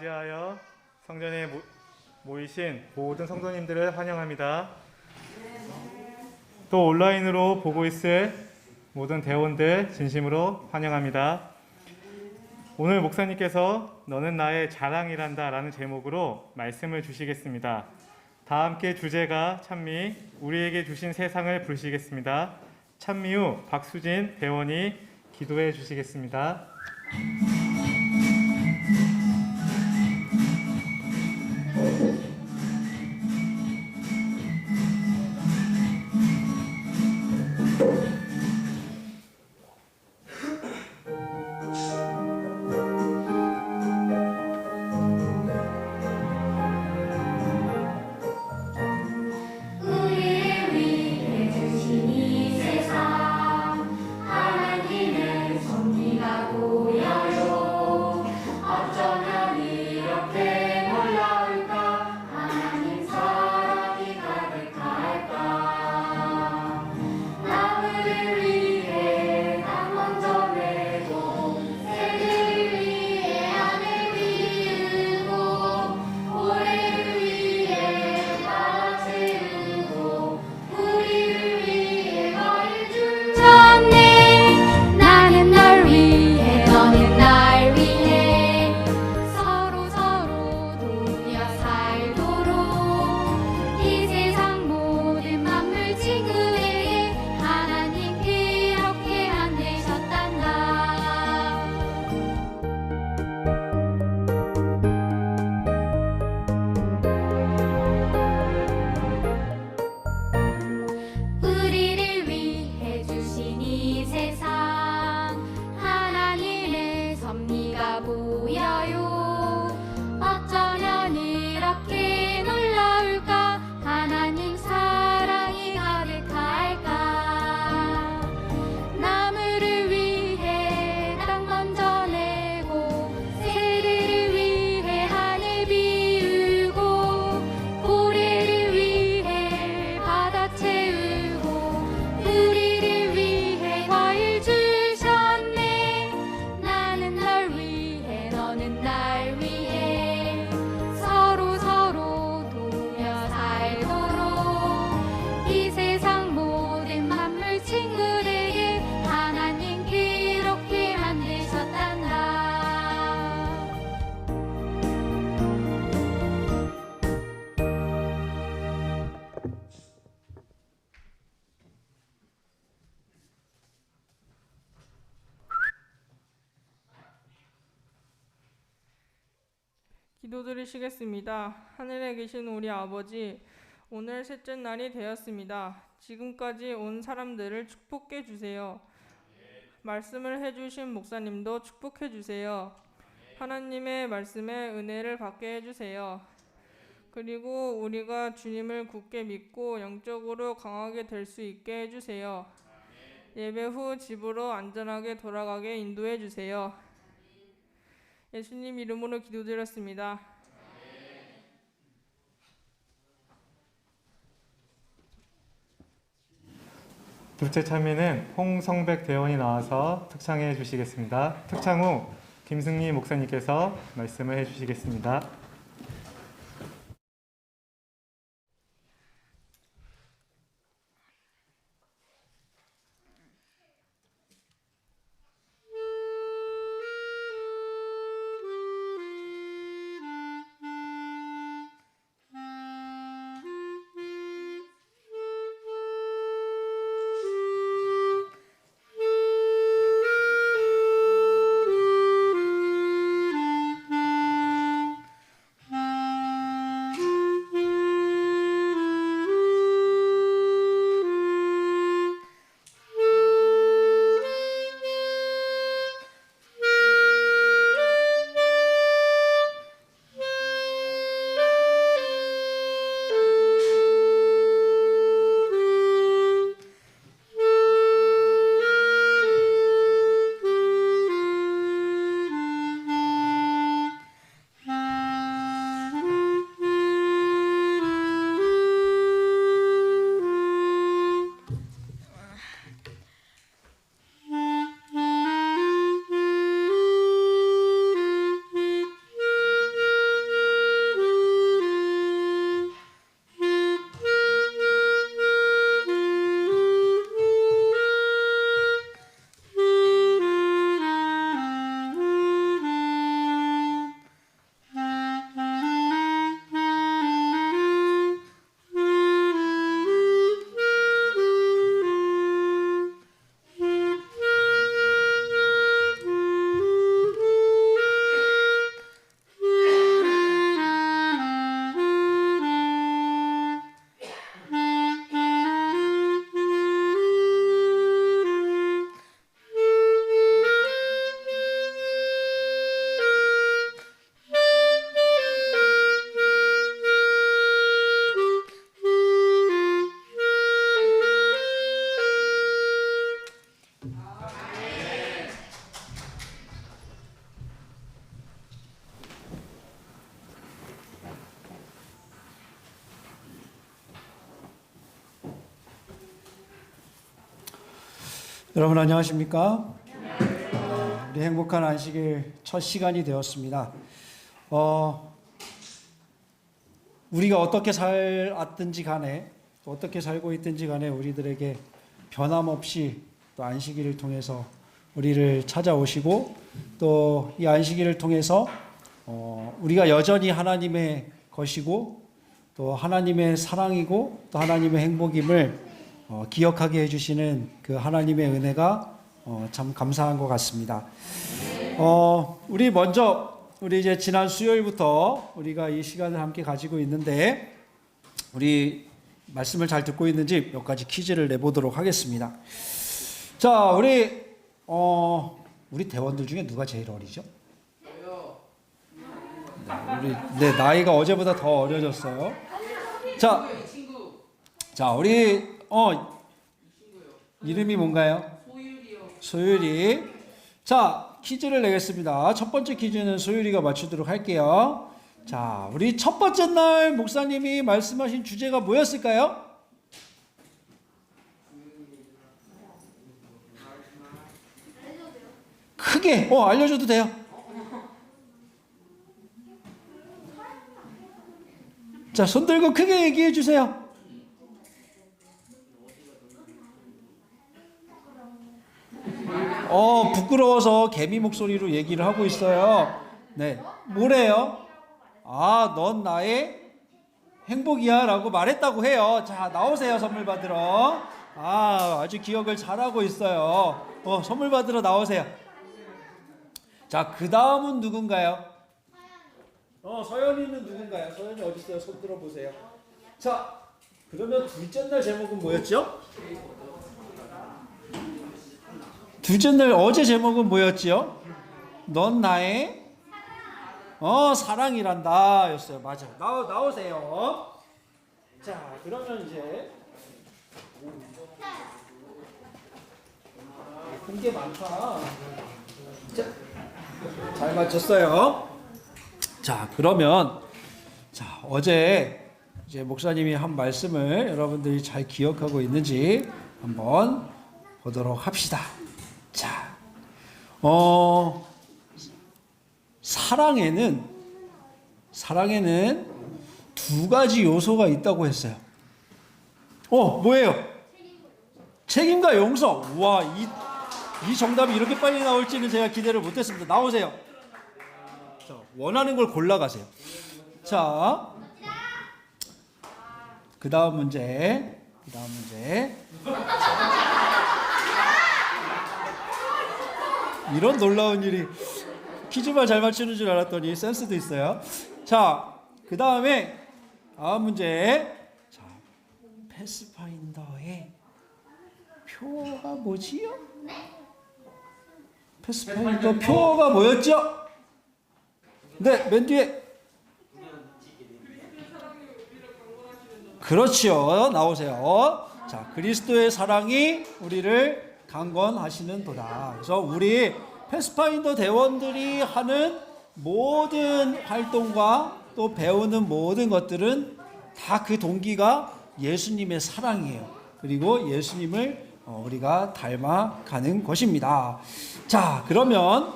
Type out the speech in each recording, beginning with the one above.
맞이하여 성전에 모이신 모든 성도님들을 환영합니다. 또 온라인으로 보고 있을 모든 대원들 진심으로 환영합니다. 오늘 목사님께서 너는 나의 자랑이란다 라는 제목으로 말씀을 주시겠습니다. 다 함께 주제가 찬미, 우리에게 주신 세상을 부르시겠습니다. 찬미 후 박수진 대원이 기도해 주시겠습니다. 기도드리시겠습니다. 하늘에 계신 우리 아버지, 오늘 셋째 날이 되었습니다. 지금까지 온 사람들을 축복해 주세요. 말씀을 해주신 목사님도 축복해 주세요. 하나님의 말씀에 은혜를 받게 해주세요. 그리고 우리가 주님을 굳게 믿고 영적으로 강하게 될 수 있게 해주세요. 예배 후 집으로 안전하게 돌아가게 인도해 주세요. 예수님 이름으로 기도드렸습니다. 둘째 찬미는 홍성백 대원이 나와서 특창해 주시겠습니다. 특창 후 김승리 목사님께서 말씀을 해주시겠습니다. 여러분 안녕하십니까? 우리 행복한 안식일 첫 시간이 되었습니다. 우리가 어떻게 살았든지 간에 또 어떻게 살고 있든지 간에 우리들에게 변함없이 또 안식일을 통해서 우리를 찾아오시고 또 이 안식일을 통해서 우리가 여전히 하나님의 것이고 또 하나님의 사랑이고 또 하나님의 행복임을 기억하게 해주시는 그 하나님의 은혜가 참 감사한 것 같습니다. 우리 이제 지난 수요일부터 우리가 이 시간을 함께 가지고 있는데 우리 말씀을 잘 듣고 있는지 몇 가지 퀴즈를 내보도록 하겠습니다. 자, 우리 대원들 중에 누가 제일 어리죠? 네, 나이가 어제보다 더 어려졌어요. 자, 우리 이름이 뭔가요? 소율이. 자, 퀴즈를 내겠습니다. 첫 번째 퀴즈는 소율이가 맞추도록 할게요. 자, 우리 첫 번째 날 목사님이 말씀하신 주제가 뭐였을까요? 크게 알려줘도 돼요. 자, 손 들고 크게 얘기해 주세요. 부끄러워서 개미 목소리로 얘기를 하고 있어요. 네, 뭐래요? 넌 나의 행복이야 라고 말했다고 해요. 자, 나오세요. 선물 받으러. 아주 기억을 잘하고 있어요. 선물 받으러 나오세요. 자, 그 다음은 누군가요? 서연이는 누군가요? 서연이 어디 있어요? 손 들어보세요. 자, 그러면 둘째 날 제목은 뭐였죠? 둘째 날 어제 제목은 뭐였지요? 넌 나의 사랑이란다 였어요. 맞아요. 나오세요. 자, 그러면 이제 큰 게 많다. 자, 잘 맞췄어요. 자, 그러면 어제 이제 목사님이 한 말씀을 여러분들이 잘 기억하고 있는지 한번 보도록 합시다. 자, 사랑에는 두 가지 요소가 있다고 했어요. 뭐예요? 책임과 용서. 와, 이 정답이 이렇게 빨리 나올지는 제가 기대를 못했습니다. 나오세요. 자, 원하는 걸 골라가세요. 자, 그 다음 문제. 이런 놀라운 일이, 퀴즈만 잘 맞추는 줄 알았더니 센스도 있어요. 자, 그 다음에 다음 문제. 자, 패스파인더의 표어가 뭐지요? 패스파인더 표어가 뭐였죠? 네, 맨 뒤에. 그렇지요. 나오세요. 자, 그리스도의 사랑이 우리를 강건하시는도다. 그래서 우리 패스파인더 대원들이 하는 모든 활동과 또 배우는 모든 것들은 다 그 동기가 예수님의 사랑이에요. 그리고 예수님을 우리가 닮아가는 것입니다. 자, 그러면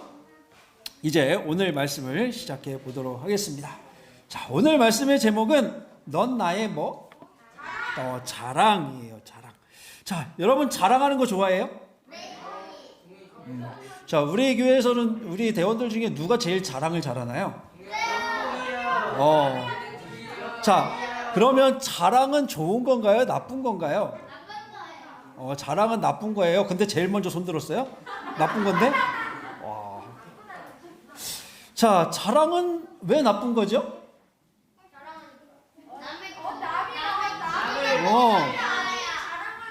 이제 오늘 말씀을 시작해 보도록 하겠습니다. 자, 오늘 말씀의 제목은 넌 나의 자랑이에요. 자랑. 자, 여러분 자랑하는 거 좋아해요? 자, 우리 교회에서는 우리 대원들 중에 누가 제일 자랑을 잘하나요? 자, 그러면 자랑은 좋은 건가요? 나쁜 건가요? 자랑은 나쁜 거예요. 근데 제일 먼저 손 들었어요? 나쁜 건데? 와. 자, 자랑은 왜 나쁜 거죠?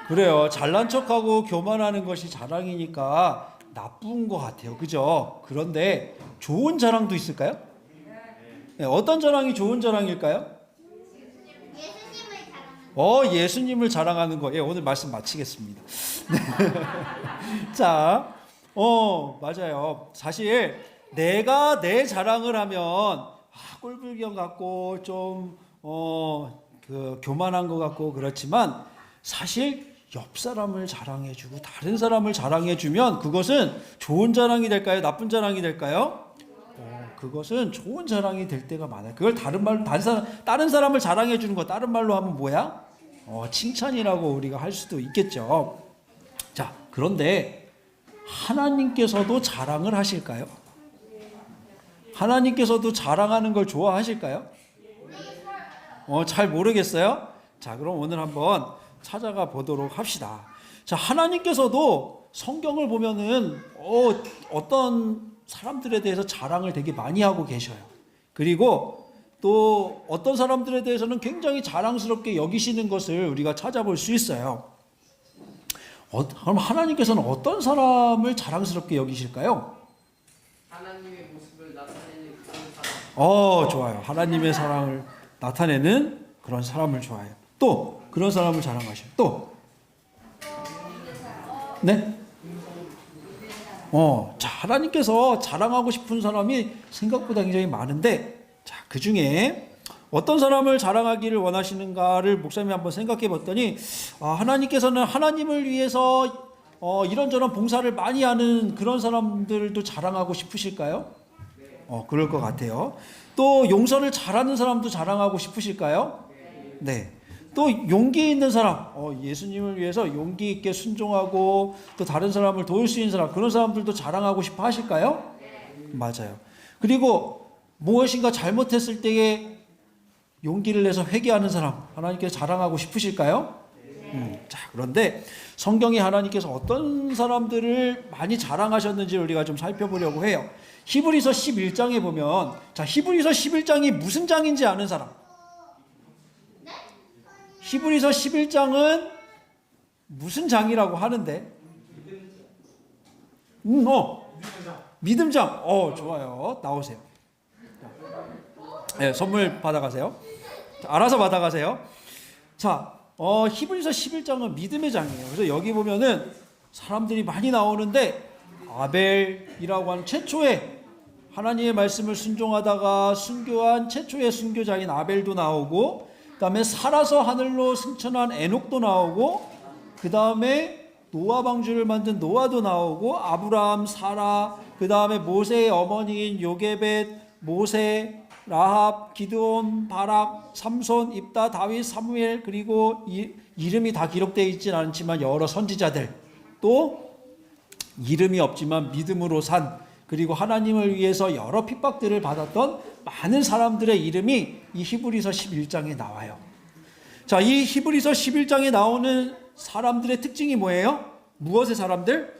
그래요. 잘난 척하고 교만하는 것이 자랑이니까 나쁜 것 같아요. 그죠? 그런데 좋은 자랑도 있을까요? 네, 어떤 자랑이 좋은 자랑일까요? 예수님을 자랑하는 거. 오늘 말씀 마치겠습니다. 자, 맞아요. 사실 내가 내 자랑을 하면 꼴불견 같고 좀 교만한 것 같고 그렇지만 사실 옆 사람을 자랑해주고 다른 사람을 자랑해주면 그것은 좋은 자랑이 될까요? 나쁜 자랑이 될까요? 그것은 좋은 자랑이 될 때가 많아요. 그걸 다른 말로 다른 사람을 자랑해 주는 거 다른 말로 하면 뭐야? 칭찬이라고 우리가 할 수도 있겠죠. 자, 그런데 하나님께서도 자랑을 하실까요? 하나님께서도 자랑하는 걸 좋아하실까요? 잘 모르겠어요. 자, 그럼 오늘 한번 찾아가 보도록 합시다. 자, 하나님께서도 성경을 보면은 어떤 사람들에 대해서 자랑을 되게 많이 하고 계셔요. 그리고 또 어떤 사람들에 대해서는 굉장히 자랑스럽게 여기시는 것을 우리가 찾아볼 수 있어요. 그럼 하나님께서는 어떤 사람을 자랑스럽게 여기실까요? 하나님의 모습을 나타내는 그런 사람. 좋아요. 하나님의 사랑을 나타내는 그런 사람을 좋아해요. 또 그런 사람을 자랑하셔요. 또 네? 자, 하나님께서 자랑하고 싶은 사람이 생각보다 굉장히 많은데, 자, 그 중에 어떤 사람을 자랑하기를 원하시는가를 목사님이 한번 생각해 봤더니, 하나님께서는 하나님을 위해서 이런저런 봉사를 많이 하는 그런 사람들도 자랑하고 싶으실까요? 그럴 것 같아요. 또 용서를 잘하는 사람도 자랑하고 싶으실까요? 네. 또 용기 있는 사람, 예수님을 위해서 용기 있게 순종하고 또 다른 사람을 도울 수 있는 사람, 그런 사람들도 자랑하고 싶어 하실까요? 맞아요. 그리고 무엇인가 잘못했을 때에 용기를 내서 회개하는 사람, 하나님께서 자랑하고 싶으실까요? 자, 그런데 성경에 하나님께서 어떤 사람들을 많이 자랑하셨는지 우리가 좀 살펴보려고 해요. 히브리서 11장에 보면, 자, 히브리서 11장이 무슨 장인지 아는 사람? 히브리서 11장은 무슨 장이라고 하는데? 믿음장. 좋아요. 나오세요. 네, 선물 받아가세요. 알아서 받아가세요. 자, 히브리서 11장은 믿음의 장이에요. 그래서 여기 보면은 사람들이 많이 나오는데 아벨이라고 하는 최초의 하나님의 말씀을 순종하다가 순교한 최초의 순교자인 아벨도 나오고, 그 다음에 살아서 하늘로 승천한 에녹도 나오고, 그 다음에 노아 방주를 만든 노아도 나오고, 아브라함, 사라, 그 다음에 모세의 어머니인 요게벳, 모세, 라합, 기드온, 바락, 삼손, 입다, 다윗, 사무엘, 그리고 이름이 다 기록되어 있지는 않지만 여러 선지자들, 또 이름이 없지만 믿음으로 산, 그리고 하나님을 위해서 여러 핍박들을 받았던 많은 사람들의 이름이 이 히브리서 11장에 나와요. 자, 이 히브리서 11장에 나오는 사람들의 특징이 뭐예요? 무엇의 사람들?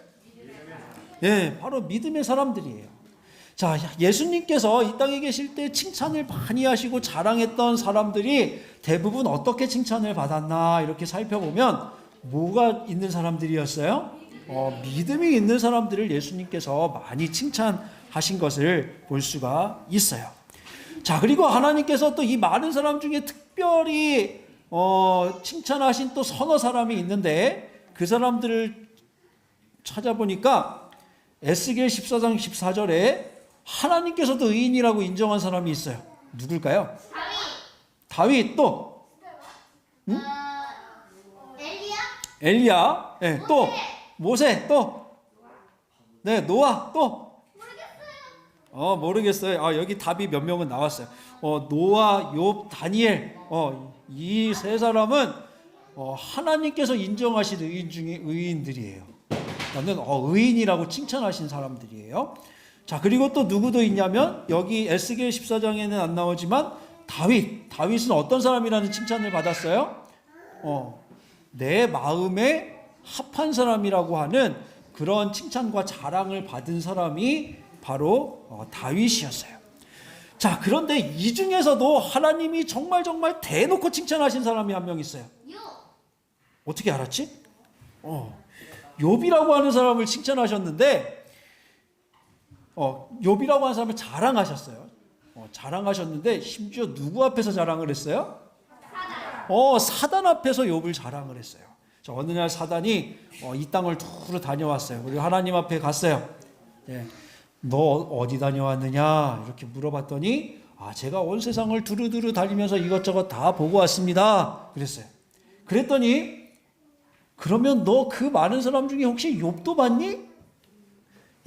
예, 바로 믿음의 사람들이에요. 자, 예수님께서 이 땅에 계실 때 칭찬을 많이 하시고 자랑했던 사람들이 대부분 어떻게 칭찬을 받았나 이렇게 살펴보면 뭐가 있는 사람들이었어요? 믿음이 있는 사람들을 예수님께서 많이 칭찬하신 것을 볼 수가 있어요. 자, 그리고 하나님께서 또 이 많은 사람 중에 특별히 칭찬하신 또 서너 사람이 있는데, 그 사람들을 찾아보니까 에스겔 14장 14절에 하나님께서도 의인이라고 인정한 사람이 있어요. 누굴까요? 다윗. 또 엘리야. 네, 또 모세. 또 네, 노아. 또 모르겠어요. 여기 답이 몇 명은 나왔어요. 노아, 욥, 다니엘. 이 세 사람은 하나님께서 인정하신 의인 중에 의인들이에요. 나는 의인이라고 칭찬하신 사람들이에요. 자, 그리고 또 누구도 있냐면 여기 에스겔 14장에는 안 나오지만 다윗은 어떤 사람이라는 칭찬을 받았어요? 내 마음에 합한 사람이라고 하는 그런 칭찬과 자랑을 받은 사람이 바로 다윗이었어요. 자, 그런데 이 중에서도 하나님이 정말 대놓고 칭찬하신 사람이 한 명 있어요. 어떻게 알았지? 욥이라고 하는 사람을 칭찬하셨는데, 욥이라고 하는 사람을 자랑하셨어요. 자랑하셨는데 심지어 누구 앞에서 자랑을 했어요? 사단 앞에서 욥을 자랑을 했어요. 자, 어느 날 사단이 이 땅을 두루 다녀왔어요. 그리고 하나님 앞에 갔어요. 네. 너 어디 다녀왔느냐 이렇게 물어봤더니 제가 온 세상을 두루두루 다니면서 이것저것 다 보고 왔습니다 그랬어요. 그랬더니 그러면 너 그 많은 사람 중에 혹시 욥도 봤니?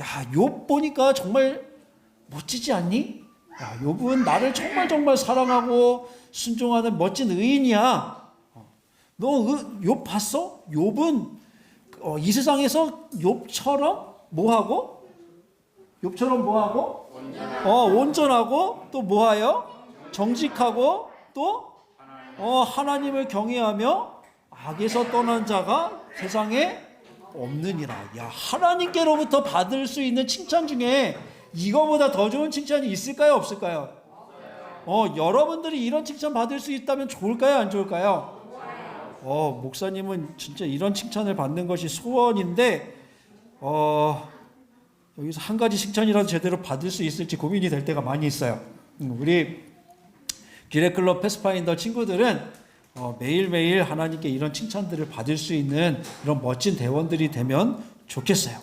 야, 욥 보니까 정말 멋지지 않니? 야, 욥은 나를 정말 정말 사랑하고 순종하는 멋진 의인이야. 너 욥 봤어? 욥은 이 세상에서 욥처럼 뭐하고? 욥처럼 뭐하고? 온전하고 또 뭐하여? 정직하고 또 하나님을 경외하며 악에서 떠난 자가 세상에 없느니라. 야, 하나님께로부터 받을 수 있는 칭찬 중에 이거보다 더 좋은 칭찬이 있을까요? 없을까요? 여러분들이 이런 칭찬 받을 수 있다면 좋을까요? 안 좋을까요? 목사님은 진짜 이런 칭찬을 받는 것이 소원인데 여기서 한 가지 칭찬이라도 제대로 받을 수 있을지 고민이 될 때가 많이 있어요. 우리 기레클럽 패스파인더 친구들은 매일매일 하나님께 이런 칭찬들을 받을 수 있는 이런 멋진 대원들이 되면 좋겠어요.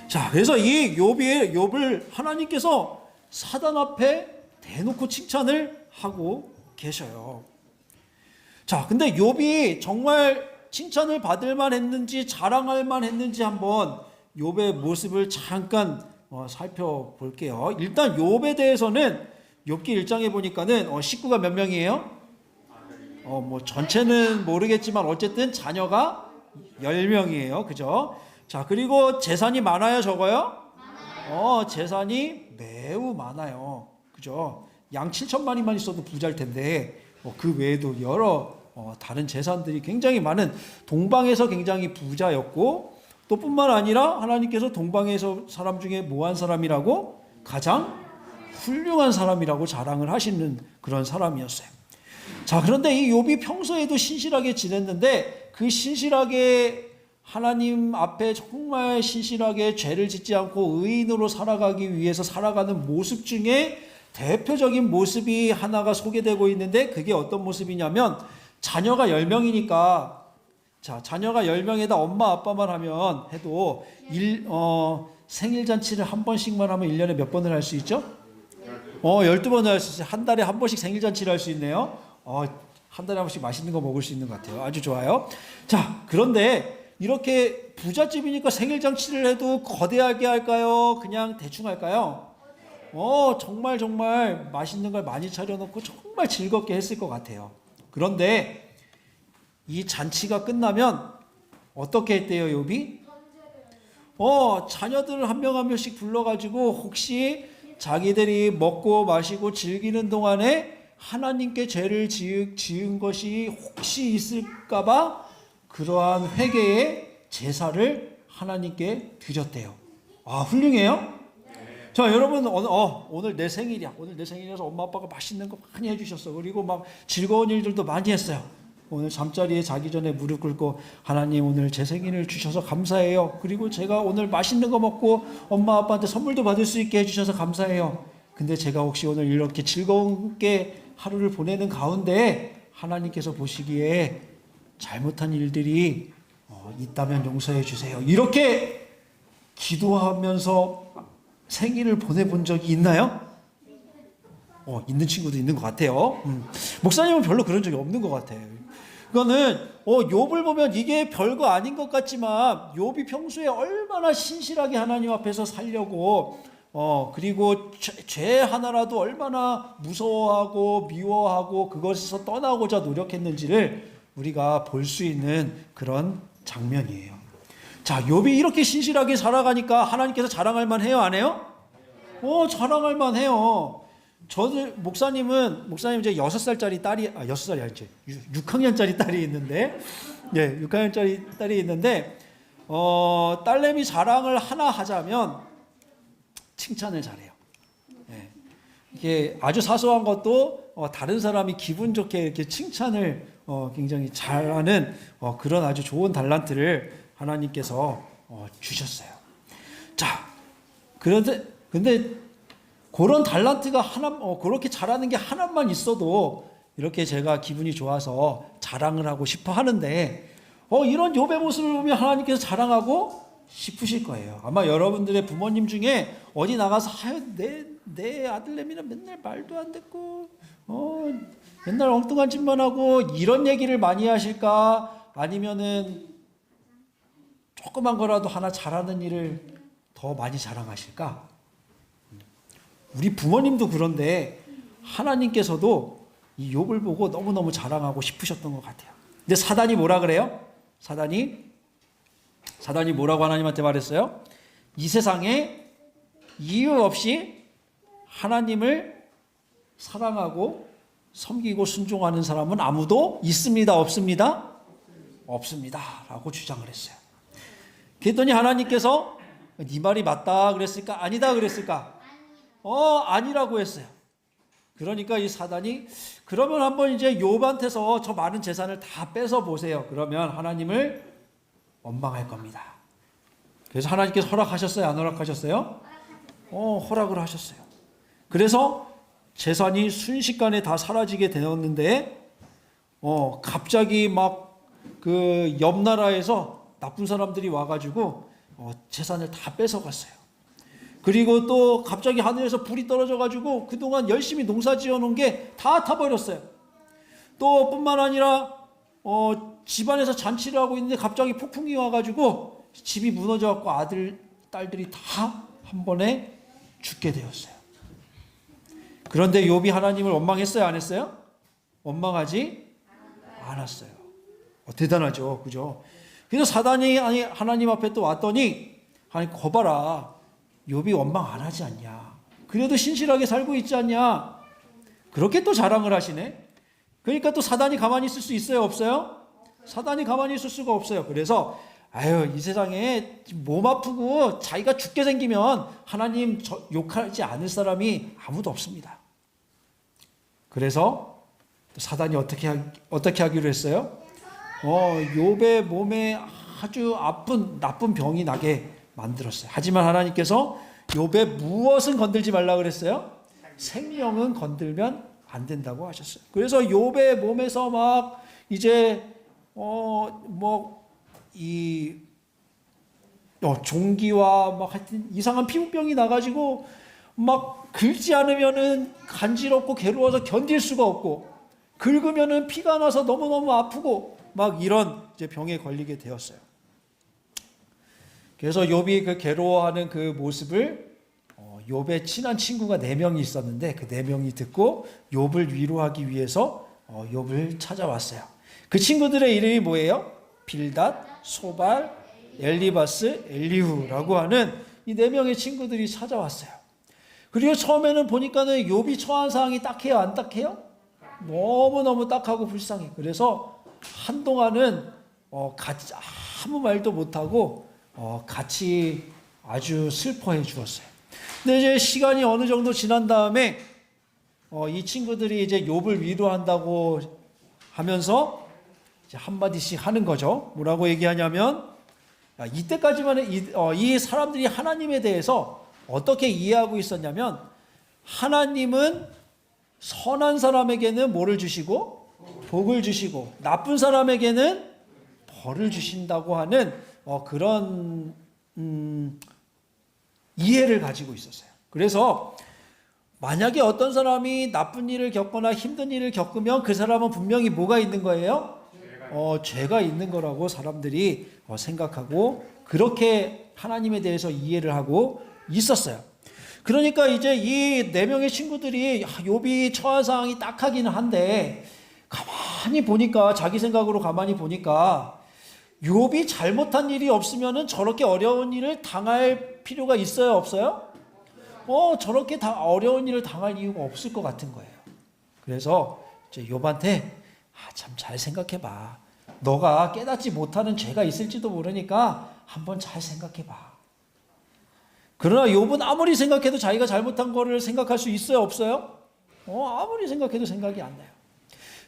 자, 그래서 이 욥을 하나님께서 사단 앞에 대놓고 칭찬을 하고 계셔요. 자, 근데 욥이 정말 칭찬을 받을 만했는지 자랑할 만했는지 한번 욥의 모습을 잠깐 살펴볼게요. 일단 욥에 대해서는 욥기 1장에 보니까는 식구가 몇 명이에요? 뭐 전체는 모르겠지만 어쨌든 자녀가 10명이에요. 그죠? 자, 그리고 재산이 많아요, 적어요? 재산이 매우 많아요. 그죠? 양 7천마리만 있어도 부자일 텐데 그 외에도 여러 다른 재산들이 굉장히 많은 동방에서 굉장히 부자였고 또 뿐만 아니라 하나님께서 동방에서 사람 중에 뭐한 사람이라고? 가장 훌륭한 사람이라고 자랑을 하시는 그런 사람이었어요. 자, 그런데 이 욥이 평소에도 신실하게 지냈는데 그 신실하게 하나님 앞에 정말 신실하게 죄를 짓지 않고 의인으로 살아가기 위해서 살아가는 모습 중에 대표적인 모습이 하나가 소개되고 있는데 그게 어떤 모습이냐면 자녀가 10명이니까 자, 자녀가 10명에다 엄마 아빠만 하면 해도 생일 잔치를 한 번씩만 하면 1년에 몇 번을 할 수 있죠? 12번을 할 수 있어요. 한 달에 한 번씩 생일 잔치를 할 수 있네요. 한 달에 한 번씩 맛있는 거 먹을 수 있는 것 같아요. 아주 좋아요. 자, 그런데 이렇게 부잣집이니까 생일 잔치를 해도 거대하게 할까요? 그냥 대충 할까요? 정말 정말 맛있는 걸 많이 차려놓고 정말 즐겁게 했을 것 같아요. 그런데 이 잔치가 끝나면 어떻게 했대요, 욥이? 자녀들을 한 명 한 명씩 불러가지고 혹시 자기들이 먹고 마시고 즐기는 동안에 하나님께 죄를 지은 것이 혹시 있을까봐 그러한 회개의 제사를 하나님께 드렸대요. 훌륭해요? 자, 여러분, 오늘 내 생일이야. 오늘 내 생일이라서 엄마 아빠가 맛있는 거 많이 해주셨어. 그리고 막 즐거운 일들도 많이 했어요. 오늘 잠자리에 자기 전에 무릎 꿇고 하나님 오늘 제 생일을 주셔서 감사해요. 그리고 제가 오늘 맛있는 거 먹고 엄마 아빠한테 선물도 받을 수 있게 해주셔서 감사해요. 근데 제가 혹시 오늘 이렇게 즐겁게 하루를 보내는 가운데 하나님께서 보시기에 잘못한 일들이 있다면 용서해 주세요. 이렇게 기도하면서 생일을 보내본 적이 있나요? 있는 친구도 있는 것 같아요. 목사님은 별로 그런 적이 없는 것 같아요. 그거는 욥을 보면 이게 별거 아닌 것 같지만 욥이 평소에 얼마나 신실하게 하나님 앞에서 살려고 그리고 죄 하나라도 얼마나 무서워하고 미워하고 그것에서 떠나고자 노력했는지를 우리가 볼 수 있는 그런 장면이에요. 자, 욥이 이렇게 신실하게 살아가니까 하나님께서 자랑할 만해요, 안 해요? 자랑할 만해요. 목사님 이제 6살짜리 딸이 6살이 아니지 6학년짜리 딸이 있는데 6학년짜리 딸이 있는데 딸내미 자랑을 하나 하자면 칭찬을 잘해요. 이게 아주 사소한 것도 다른 사람이 기분 좋게 이렇게 칭찬을 굉장히 잘하는 그런 아주 좋은 달란트를 하나님께서 주셨어요. 자, 근데 그런 달란트가 그렇게 잘하는 게 하나만 있어도 이렇게 제가 기분이 좋아서 자랑을 하고 싶어 하는데 이런 욥의 모습을 보면 하나님께서 자랑하고 싶으실 거예요. 아마 여러분들의 부모님 중에 어디 나가서 내 아들내미는 맨날 말도 안 듣고 맨날 엉뚱한 짓만 하고 이런 얘기를 많이 하실까? 아니면은 조그만 거라도 하나 잘하는 일을 더 많이 자랑하실까? 우리 부모님도 그런데 하나님께서도 이 욥을 보고 너무너무 자랑하고 싶으셨던 것 같아요. 근데 사단이 뭐라 그래요? 사단이 뭐라고 하나님한테 말했어요? 이 세상에 이유 없이 하나님을 사랑하고 섬기고 순종하는 사람은 아무도 있습니다, 없습니다? 없습니다 라고 주장을 했어요. 그랬더니 하나님께서 네 말이 맞다 그랬을까? 아니다 그랬을까? 아니라고 했어요. 그러니까 이 사단이 그러면 한번 이제 욥한테서 저 많은 재산을 다 뺏어 보세요. 그러면 하나님을 원망할 겁니다. 그래서 하나님께서 허락하셨어요? 안 허락하셨어요? 허락을 하셨어요. 그래서 재산이 순식간에 다 사라지게 되었는데 갑자기 막 그 옆 나라에서 나쁜 사람들이 와가지고 재산을 다 뺏어갔어요. 그리고 또 갑자기 하늘에서 불이 떨어져가지고 그동안 열심히 농사 지어놓은 게 다 타버렸어요. 또 뿐만 아니라 집안에서 잔치를 하고 있는데 갑자기 폭풍이 와가지고 집이 무너져갖고 아들, 딸들이 다 한 번에 죽게 되었어요. 그런데 욥이 하나님을 원망했어요? 안 했어요? 원망하지 않았어요. 대단하죠. 그죠? 그래서 사단이 하나님 앞에 또 왔더니 하나님 거봐라. 욥이 원망 안 하지 않냐. 그래도 신실하게 살고 있지 않냐. 그렇게 또 자랑을 하시네. 그러니까 또 사단이 가만히 있을 수 있어요? 없어요? 사단이 가만히 있을 수가 없어요. 그래서 이 세상에 몸 아프고 자기가 죽게 생기면 하나님 욕하지 않을 사람이 아무도 없습니다. 그래서 사단이 어떻게 하기로 했어요? 욥의 몸에 아주 아픈 나쁜 병이 나게 만들었어요. 하지만 하나님께서 욥의 무엇은 건들지 말라 그랬어요? 생명은 건들면 안 된다고 하셨어요. 그래서 욥의 몸에서 막 이제 종기와 막 하여튼 이상한 피부병이 나가지고 막 긁지 않으면은 간지럽고 괴로워서 견딜 수가 없고 긁으면은 피가 나서 너무너무 아프고 막 이런 이제 병에 걸리게 되었어요. 그래서 욥이 그 괴로워하는 그 모습을 욥의 친한 친구가 4명이 있었는데 그 4명이 듣고 욥을 위로하기 위해서 욥을 찾아왔어요. 그 친구들의 이름이 뭐예요? 빌닷, 소발, 엘리바스, 엘리후라고 하는 이 4명의 친구들이 찾아왔어요. 그리고 처음에는 보니까는 욥이 처한 상황이 딱해요, 안 딱해요? 너무너무 딱하고 불쌍해. 그래서 한동안은 같이 아무 말도 못하고 같이 아주 슬퍼해 주었어요. 근데 이제 시간이 어느 정도 지난 다음에 이 친구들이 이제 욥을 위로한다고 하면서 이제 한마디씩 하는 거죠. 뭐라고 얘기하냐면 이때까지만 이 사람들이 하나님에 대해서 어떻게 이해하고 있었냐면 하나님은 선한 사람에게는 뭐를 주시고 복을 주시고 나쁜 사람에게는 벌을 주신다고 하는 그런 이해를 가지고 있었어요. 그래서 만약에 어떤 사람이 나쁜 일을 겪거나 힘든 일을 겪으면 그 사람은 분명히 뭐가 있는 거예요? 죄가 있는 거라고 사람들이 생각하고 그렇게 하나님에 대해서 이해를 하고 있었어요. 그러니까 이제 이 4명의 친구들이 욥이 처한 상황이 딱하기는 한데 가만히 보니까 자기 생각으로 가만히 보니까 욥이 잘못한 일이 없으면은 저렇게 어려운 일을 당할 필요가 있어요, 없어요? 저렇게 다 어려운 일을 당할 이유가 없을 것 같은 거예요. 그래서 이제 욥한테 참 잘 생각해봐. 너가 깨닫지 못하는 죄가 있을지도 모르니까 한번 잘 생각해봐. 그러나 욥은 아무리 생각해도 자기가 잘못한 거를 생각할 수 있어요, 없어요? 아무리 생각해도 생각이 안 나요.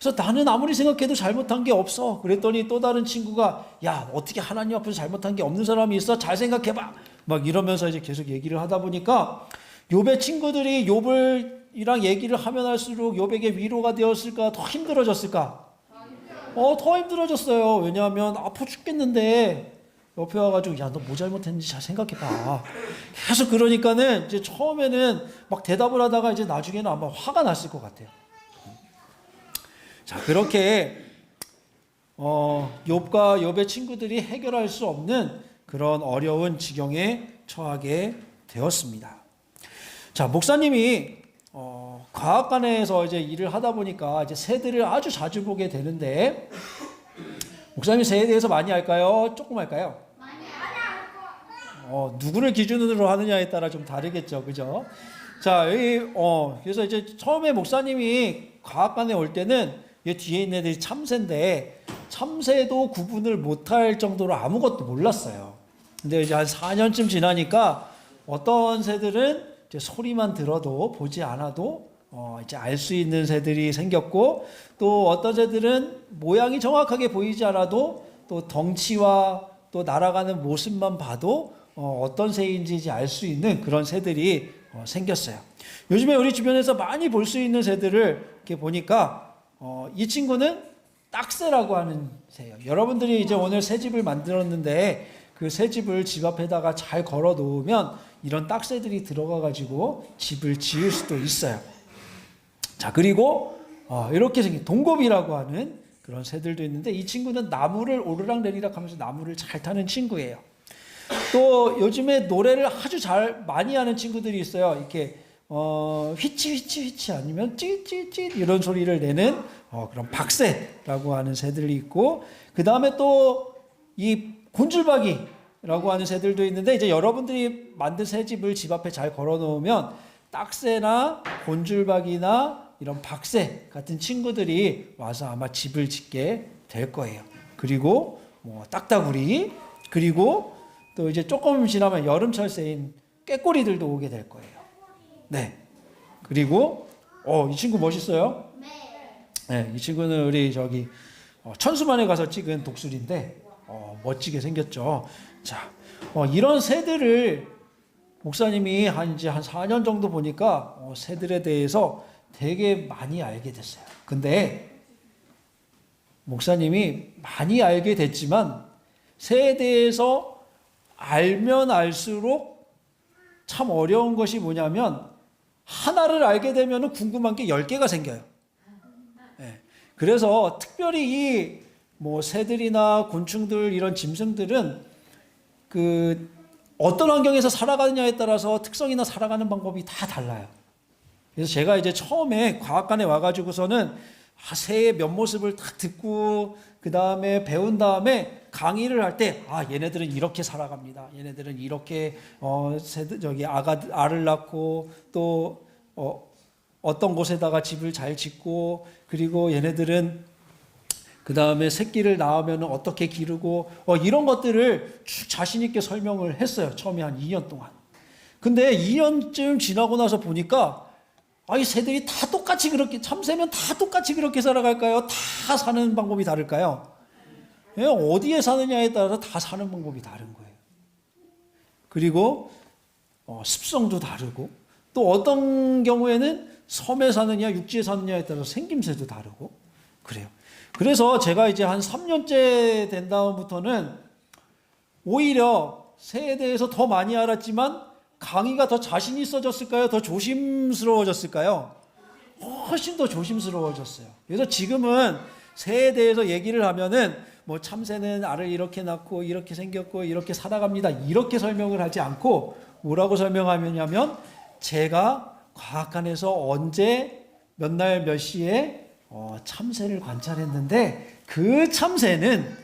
그래서 나는 아무리 생각해도 잘못한 게 없어. 그랬더니 또 다른 친구가 야, 어떻게 하나님 앞에서 잘못한 게 없는 사람이 있어? 잘 생각해봐. 막 이러면서 이제 계속 얘기를 하다 보니까 욥의 친구들이 욥이랑 얘기를 하면 할수록 욥에게 위로가 되었을까? 더 힘들어졌을까? 더 힘들어졌어요. 왜냐하면 아파 죽겠는데 옆에 와가지고 야, 너 뭐 잘못했는지 잘 생각해봐. 계속 그러니까는 이제 처음에는 막 대답을 하다가 이제 나중에는 아마 화가 났을 것 같아요. 자, 그렇게 욥과 욥의 친구들이 해결할 수 없는 그런 어려운 지경에 처하게 되었습니다. 자, 목사님이 과학관에서 이제 일을 하다 보니까 이제 새들을 아주 자주 보게 되는데, 목사님 새에 대해서 많이 알까요? 조금 알까요? 누구를 기준으로 하느냐에 따라 좀 다르겠죠, 그죠? 자, 그래서 이제 처음에 목사님이 과학관에 올 때는 이 뒤에 있는 애들이 참새인데, 참새도 구분을 못할 정도로 아무것도 몰랐어요. 근데 이제 한 4년쯤 지나니까 어떤 새들은 이제 소리만 들어도 보지 않아도 이제 알 수 있는 새들이 생겼고, 또 어떤 새들은 모양이 정확하게 보이지 않아도 또 덩치와 또 날아가는 모습만 봐도 어떤 새인지 이제 알 수 있는 그런 새들이 생겼어요. 요즘에 우리 주변에서 많이 볼 수 있는 새들을 이렇게 보니까 이 친구는 딱새라고 하는 새예요. 여러분들이 이제 오늘 새집을 만들었는데 그 새집을 집 앞에다가 잘 걸어 놓으면 이런 딱새들이 들어가 가지고 집을 지을 수도 있어요. 자, 그리고 이렇게 생긴 동겁이라고 하는 그런 새들도 있는데, 이 친구는 나무를 오르락내리락 하면서 나무를 잘 타는 친구예요. 또 요즘에 노래를 아주 많이 하는 친구들이 있어요. 이렇게 휘치 아니면 찌찌찌 이런 소리를 내는 그런 박새라고 하는 새들이 있고, 그 다음에 또 이 곤줄박이라고 하는 새들도 있는데, 이제 여러분들이 만든 새집을 집 앞에 잘 걸어 놓으면 딱새나 곤줄박이나 이런 박새 같은 친구들이 와서 아마 집을 짓게 될 거예요. 그리고 뭐 딱따구리, 그리고 또 이제 조금 지나면 여름철 새인 꾀꼬리들도 오게 될 거예요. 네. 그리고 이 친구 멋있어요? 네. 이 친구는 우리 저기 천수만에 가서 찍은 독수리인데 멋지게 생겼죠. 자, 이런 새들을 목사님이 이제 한 4년 정도 보니까 새들에 대해서 되게 많이 알게 됐어요. 근데 목사님이 많이 알게 됐지만 새에 대해서 알면 알수록 참 어려운 것이 뭐냐면, 하나를 알게 되면 궁금한 게 10개가 생겨요. 네. 그래서 특별히 뭐 새들이나 곤충들, 이런 짐승들은 어떤 환경에서 살아가느냐에 따라서 특성이나 살아가는 방법이 다 달라요. 그래서 제가 이제 처음에 과학관에 와가지고서는 새의 면모습을 딱 듣고 그 다음에 배운 다음에 강의를 할 때 얘네들은 이렇게 살아갑니다. 얘네들은 이렇게 알을 낳고 또 어떤 곳에다가 집을 잘 짓고, 그리고 얘네들은 그 다음에 새끼를 낳으면 어떻게 기르고 이런 것들을 자신 있게 설명을 했어요. 처음에 한 2년 동안. 근데 2년쯤 지나고 나서 보니까 이 새들이 다 똑같이 그렇게, 참새면 다 똑같이 그렇게 살아갈까요? 다 사는 방법이 다를까요? 어디에 사느냐에 따라서 다 사는 방법이 다른 거예요. 그리고 습성도 다르고, 또 어떤 경우에는 섬에 사느냐 육지에 사느냐에 따라서 생김새도 다르고 그래요. 그래서 제가 이제 한 3년째 된 다음부터는 오히려 새에 대해서 더 많이 알았지만 강의가 더 자신 있어졌을까요? 더 조심스러워졌을까요? 훨씬 더 조심스러워졌어요. 그래서 지금은 새에 대해서 얘기를 하면은 뭐 참새는 알을 이렇게 낳고 이렇게 생겼고 이렇게 살아갑니다, 이렇게 설명을 하지 않고 뭐라고 설명하냐면, 제가 과학관에서 언제 몇 날 몇 시에 참새를 관찰했는데 그 참새는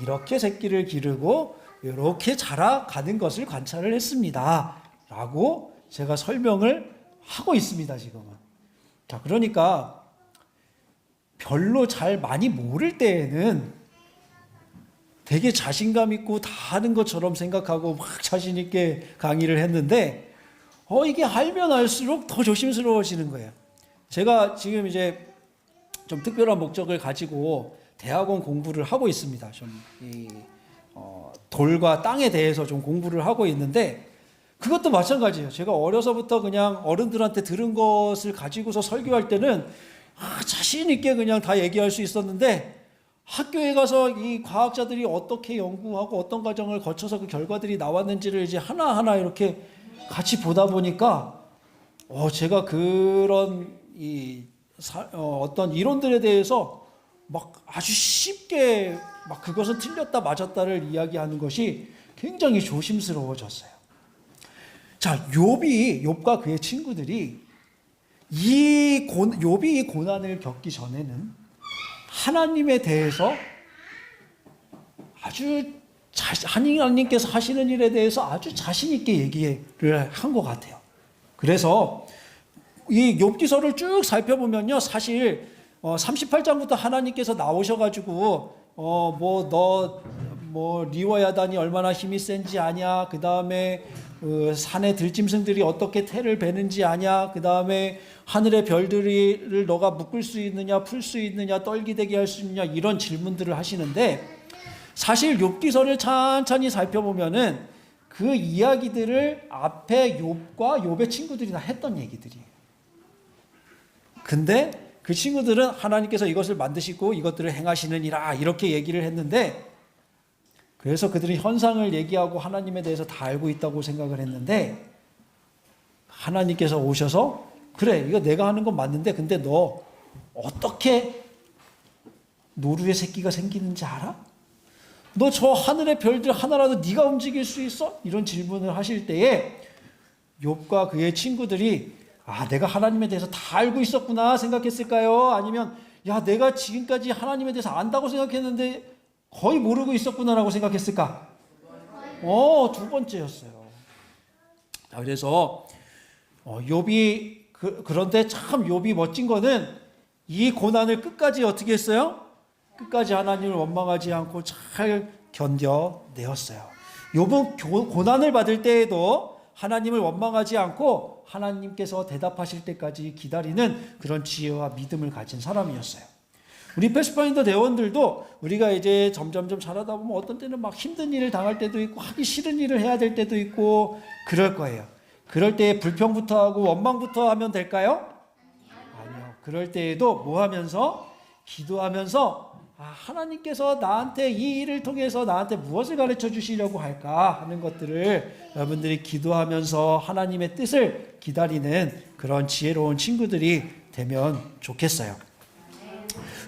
이렇게 새끼를 기르고 이렇게 자라가는 것을 관찰을 했습니다 라고 제가 설명을 하고 있습니다 지금은. 자, 그러니까 별로 잘 많이 모를 때에는 되게 자신감 있고 다 아는 것처럼 생각하고 막 자신 있게 강의를 했는데 이게 알면 알수록 더 조심스러워지는 거예요. 제가 지금 이제 좀 특별한 목적을 가지고 대학원 공부를 하고 있습니다. 돌과 땅에 대해서 좀 공부를 하고 있는데, 그것도 마찬가지예요. 제가 어려서부터 그냥 어른들한테 들은 것을 가지고서 설교할 때는 자신 있게 그냥 다 얘기할 수 있었는데, 학교에 가서 이 과학자들이 어떻게 연구하고 어떤 과정을 거쳐서 그 결과들이 나왔는지를 이제 하나하나 이렇게 같이 보다 보니까 제가 그런 어떤 이론들에 대해서 막 아주 쉽게 막 그것은 틀렸다 맞았다를 이야기하는 것이 굉장히 조심스러워졌어요. 자, 욥과 그의 친구들이 욥이 이 고난을 겪기 전에는 하나님에 대해서 아주 하나님께서 하시는 일에 대해서 아주 자신 있게 얘기를 한 것 같아요. 그래서 이 욥기서를 쭉 살펴보면요, 사실 38장부터 하나님께서 나오셔가지고 리워야단이 얼마나 힘이 센지 아냐, 그 다음에 산의 들짐승들이 어떻게 태를 베는지 아냐, 그 다음에 하늘의 별들을 너가 묶을 수 있느냐, 풀 수 있느냐, 떨기되게 할 수 있느냐, 이런 질문들을 하시는데, 사실 욥기서를 천천히 살펴보면은 그 이야기들을 앞에 욥과 욥의 친구들이 다 했던 얘기들이에요. 근데 그 친구들은 하나님께서 이것을 만드시고 이것들을 행하시느니라 이렇게 얘기를 했는데, 그래서 그들이 현상을 얘기하고 하나님에 대해서 다 알고 있다고 생각을 했는데, 하나님께서 오셔서 그래, 이거 내가 하는 건 맞는데 근데 너 어떻게 노루의 새끼가 생기는지 알아? 너 저 하늘의 별들 하나라도 네가 움직일 수 있어? 이런 질문을 하실 때에 욥과 그의 친구들이 내가 하나님에 대해서 다 알고 있었구나 생각했을까요? 아니면 내가 지금까지 하나님에 대해서 안다고 생각했는데 거의 모르고 있었구나라고 생각했을까? 두 번째였어요. 자, 그래서 욥이 그런데 참 욥이 멋진 거는 이 고난을 끝까지 어떻게 했어요? 끝까지 하나님을 원망하지 않고 잘 견뎌내었어요. 욥은 고난을 받을 때에도 하나님을 원망하지 않고 하나님께서 대답하실 때까지 기다리는 그런 지혜와 믿음을 가진 사람이었어요. 우리 패스파인더 대원들도 우리가 이제 점점점 자라다 보면 어떤 때는 막 힘든 일을 당할 때도 있고 하기 싫은 일을 해야 될 때도 있고 그럴 거예요. 그럴 때 불평부터 하고 원망부터 하면 될까요? 아니요. 그럴 때에도 뭐 하면서? 기도하면서 하나님께서 나한테 이 일을 통해서 나한테 무엇을 가르쳐 주시려고 할까 하는 것들을 여러분들이 기도하면서 하나님의 뜻을 기다리는 그런 지혜로운 친구들이 되면 좋겠어요.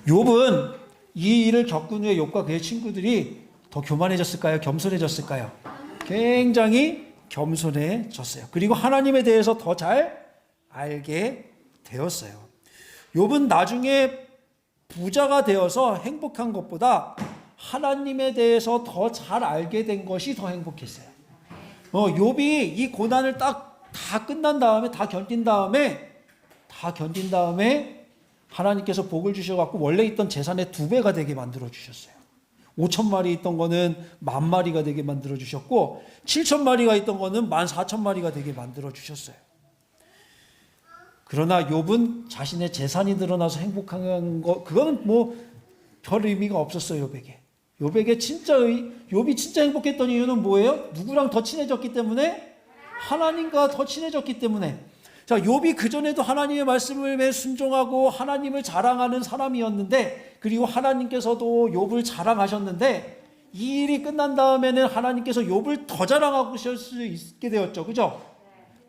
욥은 이 일을 겪은 후에 욥과 그의 친구들이 더 교만해졌을까요? 겸손해졌을까요? 굉장히 겸손해졌어요. 그리고 하나님에 대해서 더 잘 알게 되었어요. 욥은 나중에 부자가 되어서 행복한 것보다 하나님에 대해서 더 잘 알게 된 것이 더 행복했어요. 욥이 이 고난을 다 끝난 다음에 다 견딘 다음에 하나님께서 복을 주셔갖고 원래 있던 재산의 2배가 되게 만들어 주셨어요. 5,000마리 있던 거는 10,000마리가 되게 만들어 주셨고 7,000마리가 있던 거는 14,000마리가 되게 만들어 주셨어요. 그러나 욥은 자신의 재산이 늘어나서 행복한 거 그거는 별 의미가 없었어요. 욥이 진짜 행복했던 이유는 뭐예요? 누구랑 더 친해졌기 때문에? 하나님과 더 친해졌기 때문에. 자, 욥이 그전에도 하나님의 말씀을 매 순종하고 하나님을 자랑하는 사람이었는데, 그리고 하나님께서도 욥을 자랑하셨는데, 이 일이 끝난 다음에는 하나님께서 욥을 더 자랑하실 수 있게 되었죠. 그죠?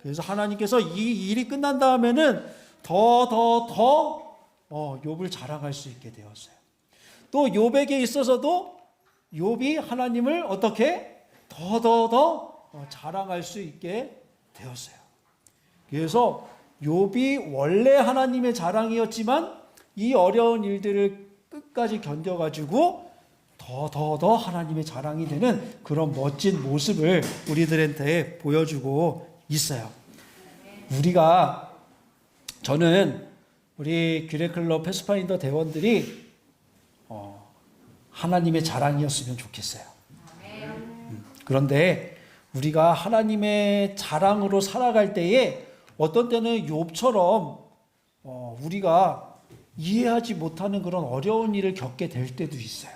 그래서 하나님께서 이 일이 끝난 다음에는 더 욥을 자랑할 수 있게 되었어요. 또 욥에게 있어서도 욥이 하나님을 어떻게 더 자랑할 수 있게 되었어요. 그래서 욥이 원래 하나님의 자랑이었지만 이 어려운 일들을 끝까지 견뎌가지고 더 하나님의 자랑이 되는 그런 멋진 모습을 우리들한테 보여주고 있어요. 저는 우리 규례클럽 패스파인더 대원들이 하나님의 자랑이었으면 좋겠어요. 그런데 우리가 하나님의 자랑으로 살아갈 때에 어떤 때는 욥처럼 우리가 이해하지 못하는 그런 어려운 일을 겪게 될 때도 있어요.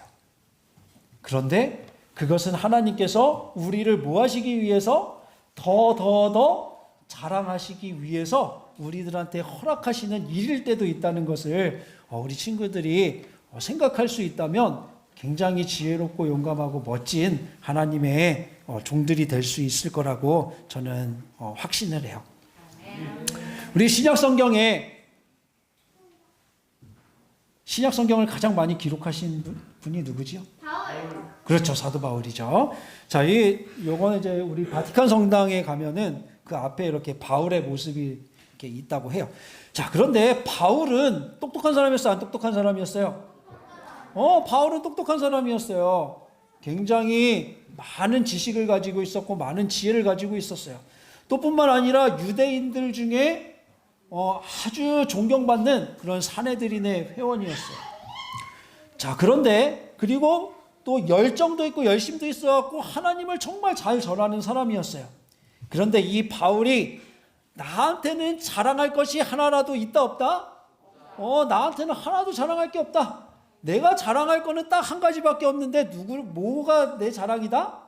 그런데 그것은 하나님께서 우리를 뭐 하시기 위해서 더 자랑하시기 위해서 우리들한테 허락하시는 일일 때도 있다는 것을 우리 친구들이 생각할 수 있다면 굉장히 지혜롭고 용감하고 멋진 하나님의 종들이 될 수 있을 거라고 저는 확신을 해요. 우리 신약 성경을 가장 많이 기록하신 분이 누구지요? 그렇죠. 사도 바울이죠. 자, 요거는 이제 우리 바티칸 성당에 가면은 그 앞에 이렇게 바울의 모습이 이렇게 있다고 해요. 자, 그런데 바울은 똑똑한 사람이었어요? 안 똑똑한 사람이었어요? 바울은 똑똑한 사람이었어요. 굉장히 많은 지식을 가지고 있었고 많은 지혜를 가지고 있었어요. 또 뿐만 아니라 유대인들 중에 아주 존경받는 그런 사내들인의 회원이었어요. 자, 그런데 그리고 또 열정도 있고 열심도 있어갖고 하나님을 정말 잘 전하는 사람이었어요. 그런데 이 바울이 나한테는 자랑할 것이 하나라도 있다 없다? 나한테는 하나도 자랑할 게 없다. 내가 자랑할 거는 딱 한 가지밖에 없는데 뭐가 내 자랑이다?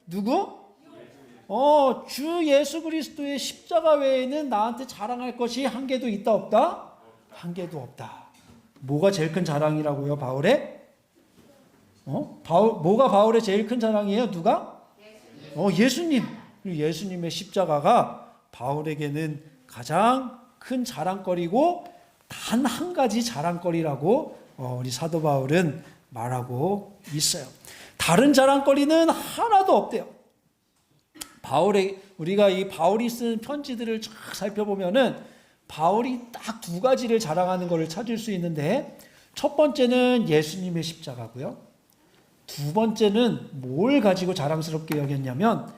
누구? 주 예수 그리스도의 십자가 외에는 나한테 자랑할 것이 한 개도 있다 없다? 한 개도 없다. 뭐가 제일 큰 자랑이라고요, 바울의? 뭐가 바울의 제일 큰 자랑이에요? 누가? 예수님. 그리고 예수님의 십자가가 바울에게는 가장 큰 자랑거리고 단 한 가지 자랑거리라고 우리 사도 바울은 말하고 있어요. 다른 자랑거리는 하나도 없대요. 우리가 이 바울이 쓴 편지들을 쫙 살펴보면은 바울이 딱 두 가지를 자랑하는 것을 찾을 수 있는데, 첫 번째는 예수님의 십자가고요. 두 번째는 뭘 가지고 자랑스럽게 여겼냐면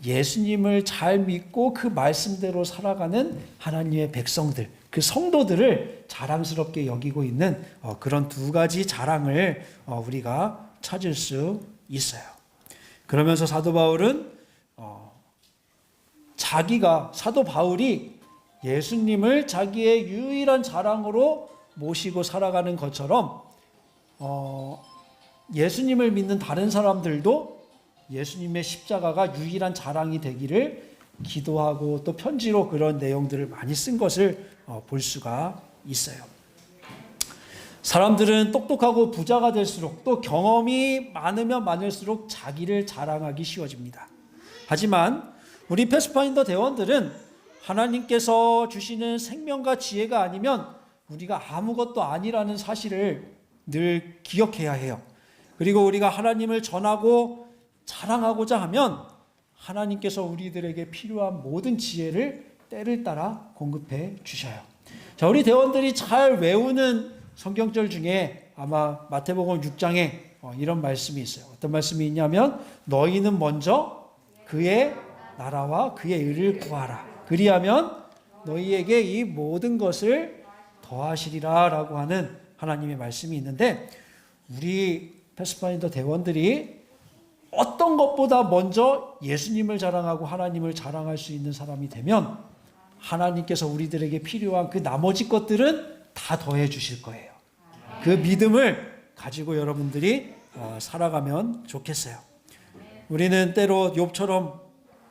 예수님을 잘 믿고 그 말씀대로 살아가는 하나님의 백성들, 그 성도들을 자랑스럽게 여기고 있는 그런 두 가지 자랑을 우리가 찾을 수 있어요. 그러면서 사도 바울은 사도 바울이 예수님을 자기의 유일한 자랑으로 모시고 살아가는 것처럼 예수님을 믿는 다른 사람들도 예수님의 십자가가 유일한 자랑이 되기를 기도하고 또 편지로 그런 내용들을 많이 쓴 것을 볼 수가 있어요. 사람들은 똑똑하고 부자가 될수록 또 경험이 많으면 많을수록 자기를 자랑하기 쉬워집니다. 하지만 우리 패스파인더 대원들은 하나님께서 주시는 생명과 지혜가 아니면 우리가 아무것도 아니라는 사실을 늘 기억해야 해요. 그리고 우리가 하나님을 전하고 자랑하고자 하면 하나님께서 우리들에게 필요한 모든 지혜를 때를 따라 공급해 주셔요. 자, 우리 대원들이 잘 외우는 성경절 중에 아마 마태복음 6장에 이런 말씀이 있어요. 어떤 말씀이 있냐면 너희는 먼저 그의 나라와 그의 의를 구하라. 그리하면 너희에게 이 모든 것을 더하시리라 라고 하는 하나님의 말씀이 있는데, 우리 패스파인더 대원들이 어떤 것보다 먼저 예수님을 자랑하고 하나님을 자랑할 수 있는 사람이 되면 하나님께서 우리들에게 필요한 그 나머지 것들은 다 더해 주실 거예요. 그 믿음을 가지고 여러분들이 살아가면 좋겠어요. 우리는 때로 욥처럼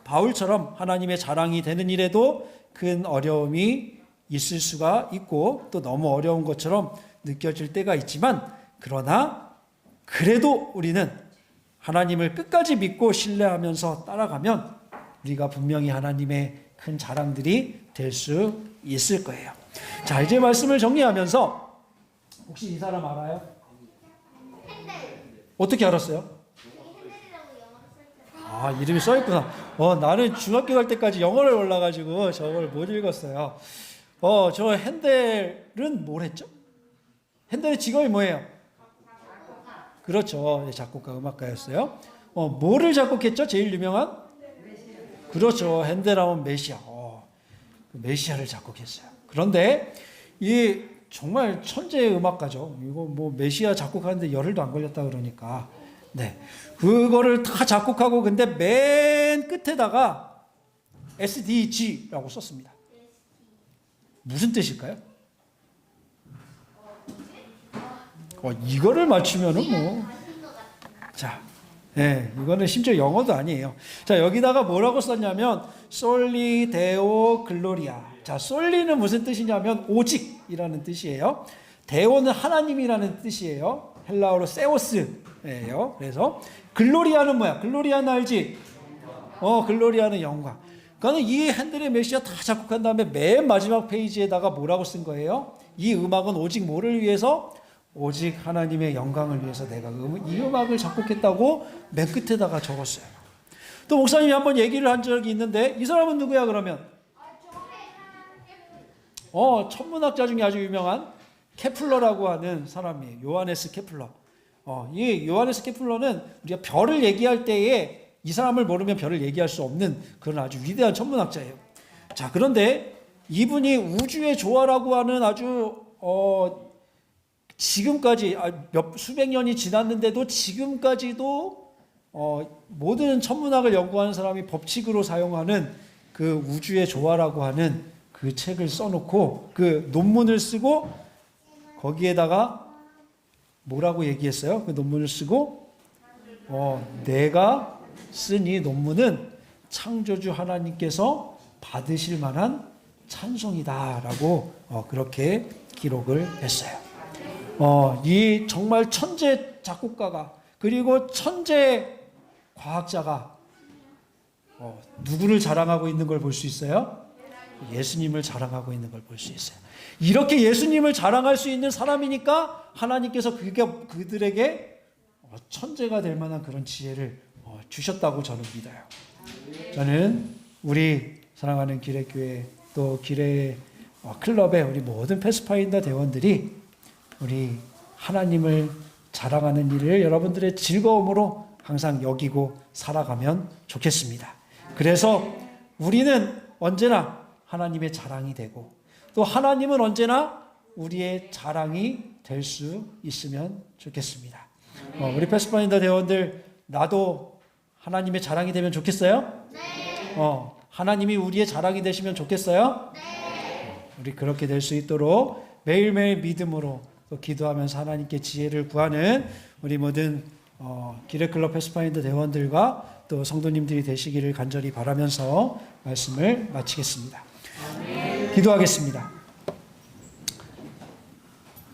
바울처럼 하나님의 자랑이 되는 일에도 큰 어려움이 있을 수가 있고 또 너무 어려운 것처럼 느껴질 때가 있지만, 그러나 그래도 우리는 하나님을 끝까지 믿고 신뢰하면서 따라가면 우리가 분명히 하나님의 큰 자랑들이 될 수 있을 거예요. 자, 이제 말씀을 정리하면서 혹시 이 사람 알아요? 어떻게 알았어요? 이름이 써있구나. 나는 중학교 갈 때까지 영어를 몰라가지고 저걸 못 읽었어요. 저 핸델은 뭘 했죠? 핸델의 직업이 뭐예요? 그렇죠. 작곡가, 음악가였어요. 뭐를 작곡했죠? 제일 유명한? 그렇죠. 핸델하면 메시아. 메시아를 작곡했어요. 그런데 이 정말 천재의 음악가죠. 이거 뭐 메시아 작곡하는데 열흘도 안 걸렸다 그러니까. 네. 그거를 다 작곡하고 근데 맨 끝에다가 SDG라고 썼습니다. 무슨 뜻일까요? 이거를 맞추면은 뭐. 자, 네, 이거는 심지어 영어도 아니에요. 자, 여기다가 뭐라고 썼냐면 솔리 데오 글로리아. 자, 솔리는 무슨 뜻이냐면 오직이라는 뜻이에요. 데오는 하나님이라는 뜻이에요. 헬라어로 세오스예요. 그래서 글로리아는 뭐야? 글로리아는 알지? 글로리아는 영광. 그러니까 이 핸델의 메시아 다 작곡한 다음에 맨 마지막 페이지에다가 뭐라고 쓴 거예요? 이 음악은 오직 뭐를 위해서? 오직 하나님의 영광을 위해서 내가 이 음악을 작곡했다고 맨 끝에다가 적었어요. 또 목사님이 한번 얘기를 한 적이 있는데 이 사람은 누구야 그러면? 천문학자 중에 아주 유명한 케플러라고 하는 사람이에요. 요하네스 케플러. 이 요하네스 케플러는 우리가 별을 얘기할 때에 이 사람을 모르면 별을 얘기할 수 없는 그런 아주 위대한 천문학자예요. 자, 그런데 이분이 우주의 조화라고 하는 아주 지금까지 수백 년이 지났는데도 지금까지도 모든 천문학을 연구하는 사람이 법칙으로 사용하는 그 우주의 조화라고 하는 그 책을 써놓고 그 논문을 쓰고 거기에다가 뭐라고 얘기했어요? 그 논문을 쓰고 내가 쓴 이 논문은 창조주 하나님께서 받으실 만한 찬송이다라고 그렇게 기록을 했어요. 이 정말 천재 작곡가가 그리고 천재 과학자가 누구를 자랑하고 있는 걸 볼 수 있어요? 예수님을 자랑하고 있는 걸 볼 수 있어요. 이렇게 예수님을 자랑할 수 있는 사람이니까 하나님께서 그들에게 천재가 될 만한 그런 지혜를 주셨다고 저는 믿어요. 저는 우리 사랑하는 기레교회 또 기레 클럽의 우리 모든 패스파인더 대원들이 우리 하나님을 자랑하는 일을 여러분들의 즐거움으로 항상 여기고 살아가면 좋겠습니다. 그래서 우리는 언제나 하나님의 자랑이 되고 또 하나님은 언제나 우리의 자랑이 될 수 있으면 좋겠습니다. 우리 패스파인더 대원들 나도 하나님의 자랑이 되면 좋겠어요? 네. 하나님이 우리의 자랑이 되시면 좋겠어요? 네. 우리 그렇게 될 수 있도록 매일매일 믿음으로 또 기도하면서 하나님께 지혜를 구하는 우리 모든 기레클럽 패스파인더 대원들과 또 성도님들이 되시기를 간절히 바라면서 말씀을 마치겠습니다. 기도하겠습니다.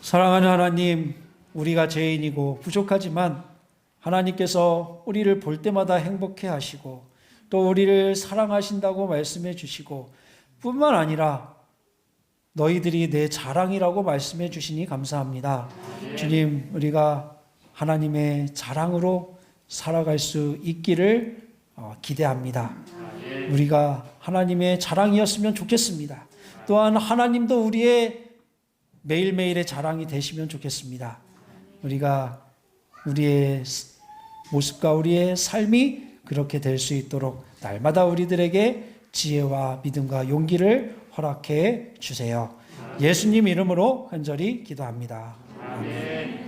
사랑하는 하나님, 우리가 죄인이고 부족하지만 하나님께서 우리를 볼 때마다 행복해 하시고 또 우리를 사랑하신다고 말씀해 주시고 뿐만 아니라 너희들이 내 자랑이라고 말씀해 주시니 감사합니다. 주님, 우리가 하나님의 자랑으로 살아갈 수 있기를 기대합니다. 우리가 하나님의 자랑이었으면 좋겠습니다. 또한 하나님도 우리의 매일매일의 자랑이 되시면 좋겠습니다. 우리가 우리의 모습과 우리의 삶이 그렇게 될 수 있도록 날마다 우리들에게 지혜와 믿음과 용기를 허락해 주세요. 예수님 이름으로 간절히 기도합니다. 아멘.